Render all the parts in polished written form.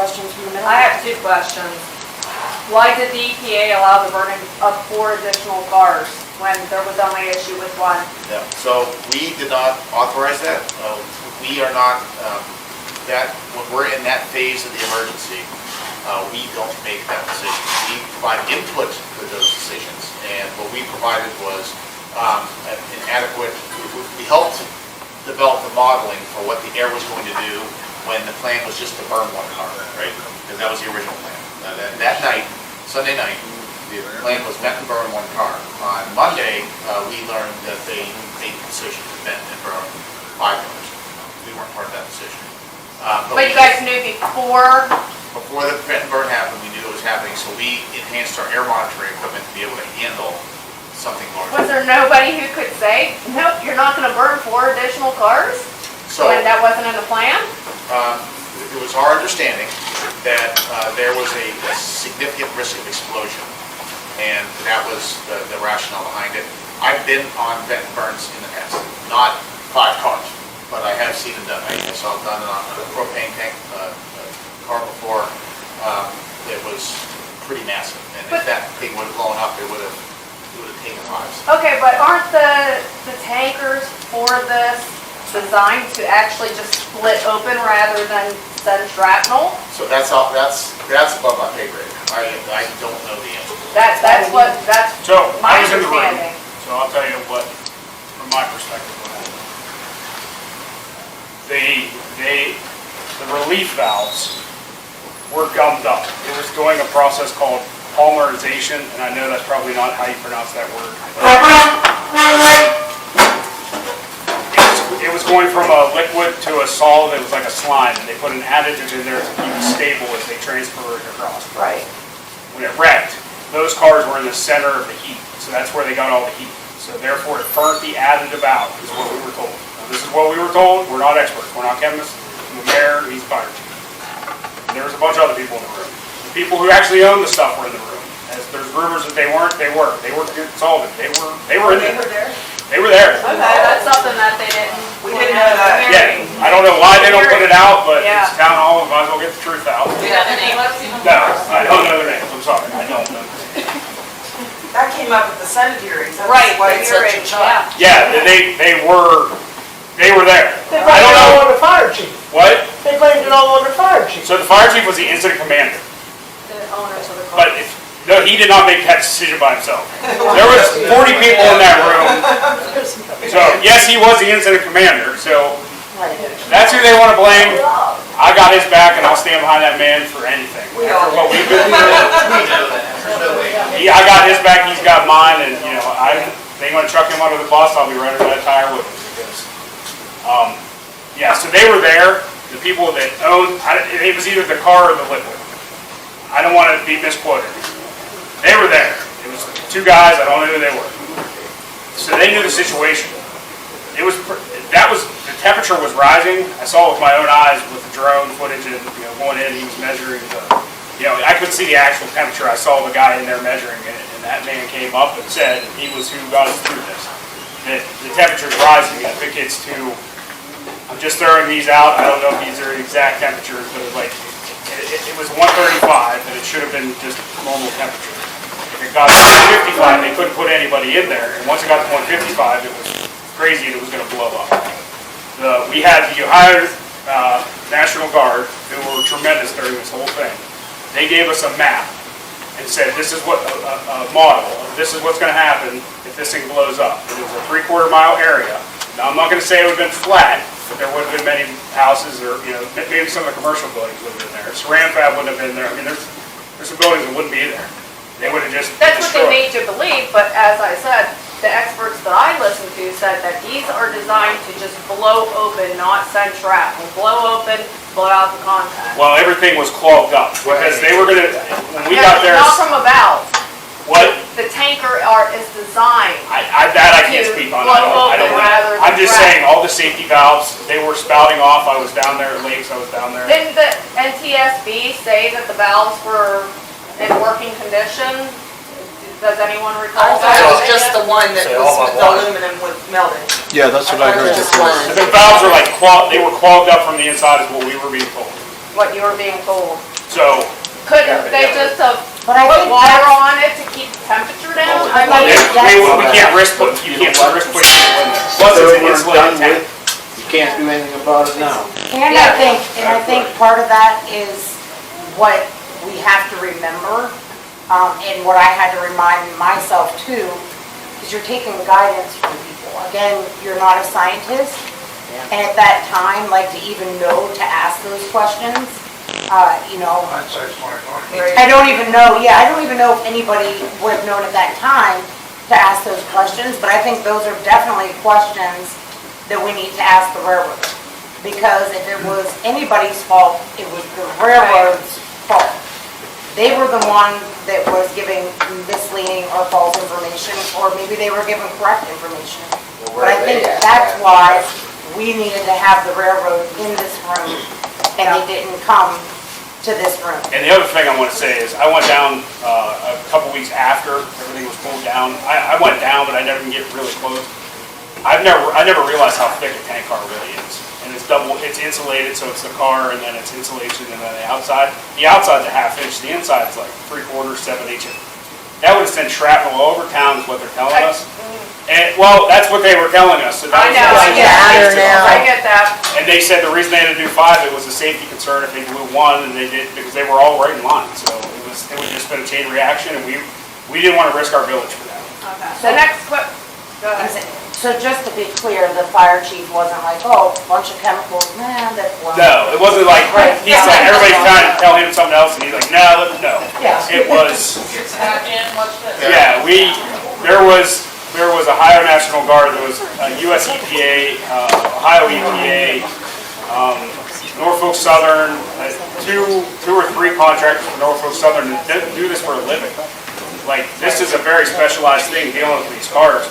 questions from the middle? I have two questions. Why did the EPA allow the burning of 4 additional cars when there was only issue with 1? Yeah, so we did not authorize that. We are not, when we're in that phase of the emergency, we don't make that decision. We provide input to those decisions, and what we provided was an adequate, we helped develop the modeling for what the air was going to do when the plan was just to burn 1 car, right? Because that was the original plan. That night, Sunday night, the plan was vent and burn 1 car. On Monday, we learned that they made the decision to vent and burn 5 cars. We weren't part of that decision. But you guys knew before? Before the vent and burn happened, we knew it was happening, so we enhanced our air monitoring equipment to be able to handle something larger. Was there nobody who could say, nope, you're not going to burn 4 additional cars? So, when that wasn't in the plan? it was our understanding that there was a significant risk of explosion, and that was the rationale behind it. I've been on vent and burns in the past, not 5 cars, but I have seen it done. I saw it done on a propane tank car before. It was pretty massive, and if that thing would have blown up, it would have taken lives. Okay, but aren't the tankers for this designed to actually just split open rather than send shrapnel? So that's above my pay grade. I don't know the answer. That's So my I was in the room, understanding. so I'll tell you what, from my perspective, what happened. The relief valves were gummed up. It was doing a process called polymerization, and I know that's probably not how you pronounce that word. It was going from a liquid to a solid. It was like a slime, and they put an additive in there to keep it stable as they transfer it across. Right. When it wrecked, those cars were in the center of the heat, so that's where they got all the heat. So therefore, it burnt the additive out, is what we were told. Now, this is what we were told. We're not experts. We're not chemists. I'm the mayor, he's fire chief. And there was a bunch of other people in the room. The people who actually owned the stuff were in the room. As there's rumors that they weren't, they were. They were consulted. They were in there. They were there. Okay, that's something that they didn't. We didn't know that. Yeah, I don't know why they don't put it out, but it's town hall, might as well get the truth out. Do you know the name of No, I don't know their names. I'm sorry, I don't know. That came up at the Senate hearings. That's Right, why the it's such a hearings, shock. yeah. Yeah, they were there. They I blamed don't it all know. on the fire chief. What? They blamed it all on the fire chief. So the fire chief was the incident commander, The owners of the car. but no, he did not make that decision by himself. There was 40 people in that room. So yes, he was the incident commander, so that's who they want to blame. I got his back and I'll stand behind that man for anything. We all For what we've been through. We know that. There's no way. I got his back, he's got mine, and they want to truck him under the bus, I'll be running that tire with him. Because, yeah, so they were there. The people that owned, it was either the car or the liquid. I don't want to be misquoted. They were there. It was 2 guys, I don't know who they were. So they knew the situation. The temperature was rising. I saw it with my own eyes with the drone footage and going in, he was measuring I couldn't see the actual temperature. I saw the guy in there measuring it, and that man came up and said he was who got us through this. That the temperature's rising. I think it's I'm just throwing these out. I don't know if these are exact temperatures, but it was 135, and it should have been just normal temperature. If it got to 155, they couldn't put anybody in there, and once it got to 155, it was crazy and it was going to blow up. We had the Ohio National Guard, who were tremendous during this whole thing. They gave us a map and said, this is what a model, this is what's going to happen if this thing blows up. It was a 3/4 mile area. Now, I'm not going to say it would have been flat, but there would have been many houses, or maybe some of the commercial buildings would have been there. Saran Fab wouldn't have been there. I mean, there's some buildings that wouldn't be there. They would have just That's what destroyed. they made you believe, but as I said, the experts that I listened to said that these are designed to just blow open, not send shrapnel. Blow open, blow out the contact. Well, everything was clogged up because they were going to, when we got there. Not from a valve. What? The tanker is designed. I can't speak on. I don't know. I'm just saying, all the safety valves, they were spouting off. I was down there at Lakes, I was down there. Didn't the NTSB say that the valves were in working condition? Does anyone I recall thought it was that? just the one that was with the aluminum with melted. Yeah, that's what I heard. Just one. The valves are like, they were clogged up from the inside is what we were being told. What you were being told. So, Couldn't they just But I put think water that's- on it to keep the temperature down? I I mean, mean, we can't risk putting people in there. Plus, it's an insulated tank. You can't do anything about it now. And I think part of that is what we have to remember, and what I had to remind myself too, is you're taking guidance from people. Again, you're not a scientist, and at that time, like to even know to ask those questions, you know, I don't even know if anybody would have known at that time to ask those questions, but I think those are definitely questions that we need to ask the railroad. Because if it was anybody's fault, it was the railroad's fault. They were the one that was giving misleading or false information, or maybe they were giving correct information. But I think that's why we needed to have the railroad in this room, and they didn't come to this room. And the other thing I want to say is, I went down a couple weeks after everything was pulled down. I went down, but I never get really close. I never realized how thick a tank car really is. And it's insulated, so it's the car, and then it's insulation, and then the outside. The outside's a half inch, the inside's like 3/4, 7/8 inch. That would send shrapnel all over town is what they're telling us. And, well, that's what they were telling us. So that I was know, what I was get suggested. that, I get that. And they said the reason they had to do 5, it was a safety concern if they blew 1, and they did, because they were all right in line. So it would just been a chain reaction, and we didn't want to risk our village for that. Okay. The next go ahead. So just to be clear, the fire chief wasn't like, oh, bunch of chemicals, man, that's one. No, it wasn't like, Right. he said, everybody's trying to tell him something else, and he's like, no. Yeah. It was, It's not in, what's this? yeah, there was Ohio National Guard, there was US EPA, Ohio EPA, Norfolk Southern, two or three contractors from Norfolk Southern that do this for a living. Like, this is a very specialized thing dealing with these cars.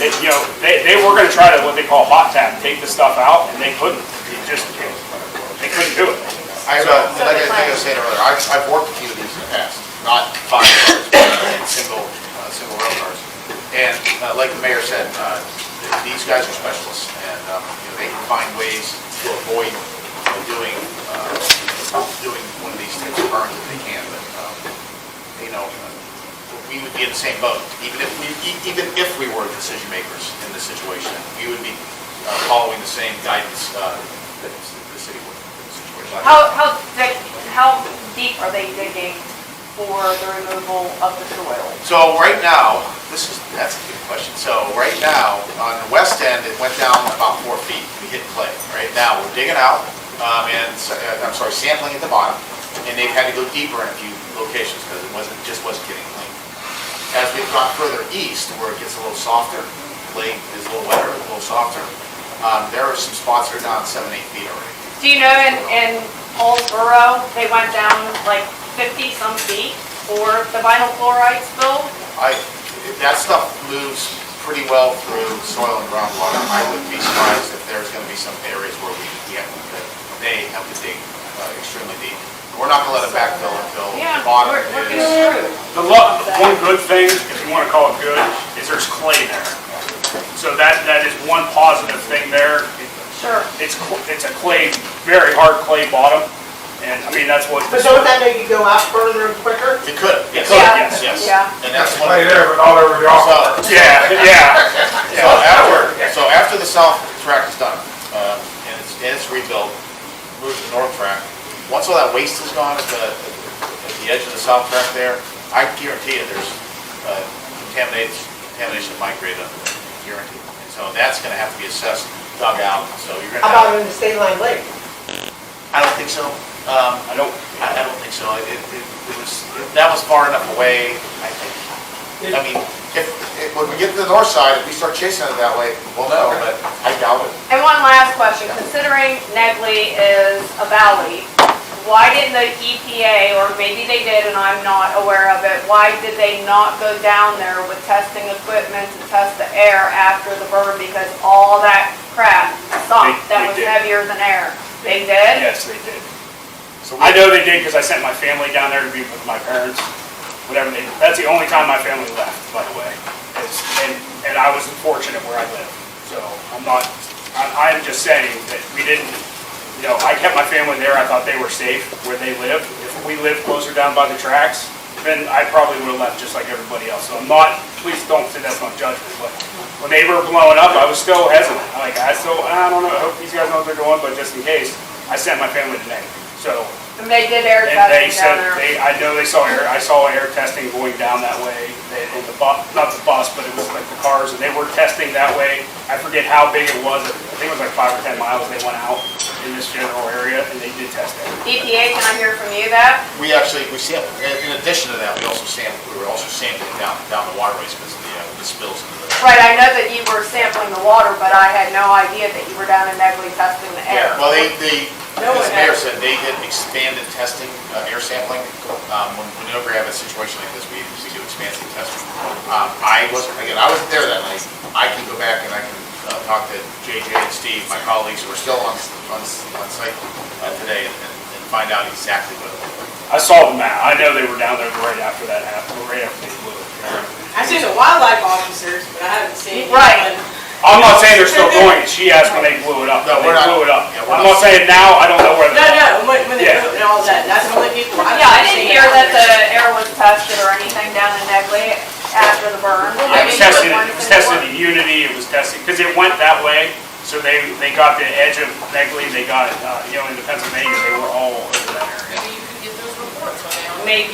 They were gonna try to, what they call hot tap, take the stuff out, and they couldn't. They couldn't do it. Like I was saying earlier, I've worked with you these in the past, not 5 cars, but single rail cars. And like the mayor said, these guys are specialists, and they can find ways to avoid doing one of these types of burns if they can. But we would be in the same boat, even if we were decision makers in this situation. We would be following the same guidance that the city would in this situation. How deep are they digging for the removal of the soil? So right now, that's a good question. So right now, on the west end, it went down about 4 feet. We hit clay. Right now, we're digging out, sampling at the bottom, and they've had to go deeper in a few locations because it just wasn't getting clean. As we've gone further east, where it gets a little softer, clay is a little wetter, a little softer, there are some spots that are down 7-8 feet already. Do you know in Paulsboro, they went down like 50 some feet for the vinyl chloride spill? That stuff moves pretty well through soil and groundwater. I wouldn't be surprised if there's going to be some areas where they have to dig extremely deep. We're not going to let them backfill until the bottom we're is. One good thing, if you want to call it good, is there's clay there. So that is one positive thing there. Sure. It's a clay, very hard clay bottom, and I mean, that's what. But don't that make you go out further and quicker? It could, yes. Yeah. Yes. Yeah. And that's one. Right there, but all over the office. So after the south track is done, and it's rebuilt, moves to the north track, once all that waste is gone at the edge of the south track there, I guarantee you there's contamination migrated under there, guaranteed. And so that's gonna have to be assessed, dug out, so you're gonna How about have. in the State Line Lake? I don't think so. I don't think so. That was far enough away, I think. I mean, when we get to the north side, if we start chasing it that way, we'll know, but I doubt it. And one last question, considering Negley is a valley, why didn't the EPA, or maybe they did and I'm not aware of it, why did they not go down there with testing equipment to test the air after the burn? Because all that crap sunk that was They did. heavier than air. They did? Yes, they did. I know they did because I sent my family down there to be with my parents. Whatever they did. That's the only time my family left, by the way. And I was fortunate where I live. So I'm just saying that we didn't, I kept my family there. I thought they were safe where they lived. If we lived closer down by the tracks, then I probably would have left just like everybody else. So I'm not, please don't say that's not judgment, but when they were blowing up, I was still hesitant. Like, I don't know, I hope these guys know what they're doing, but just in case, I sent my family to negative. So, And they did air and they testing said, down there. I know they saw air, I saw air testing going down that way, in the bus, not the bus, but it was like the cars, and they were testing that way. I forget how big it was, I think it was like 5 or 10 miles they went out in this general area, and they did test it. EPA, can I hear from you that? We sampled, in addition to that, we were also sampling down the waterways because of the spills into the. Right, I know that you were sampling the water, but I had no idea that you were down in Negley testing the air. Well, as No one the mayor knows. said, they did expanded testing, air sampling. Whenever we have a situation like this, we usually do expansive testing. I wasn't there that night. I can go back and I can talk to JJ and Steve, my colleagues who are still on site today and find out exactly what it was. I saw the map, I know they were down there right after that happened, right after they blew it. I've seen the wildlife officers, but I haven't seen. Right. anyone. I'm not saying they're still doing it, she asked when they blew it up, No, they we're not- blew it up. yeah, we're I'm not- not saying now, I don't know where No, they're. no, when they Yeah. do it and all that, that's the only people. I've Yeah, I never didn't seen hear out that the there. air was tested or anything down in Negley after the burn. It was tested, in Unity, it was tested, because it went that way, so they got the edge of Negley, they got, into Pennsylvania, they were all over that area. Maybe you could get those reports when they. Maybe,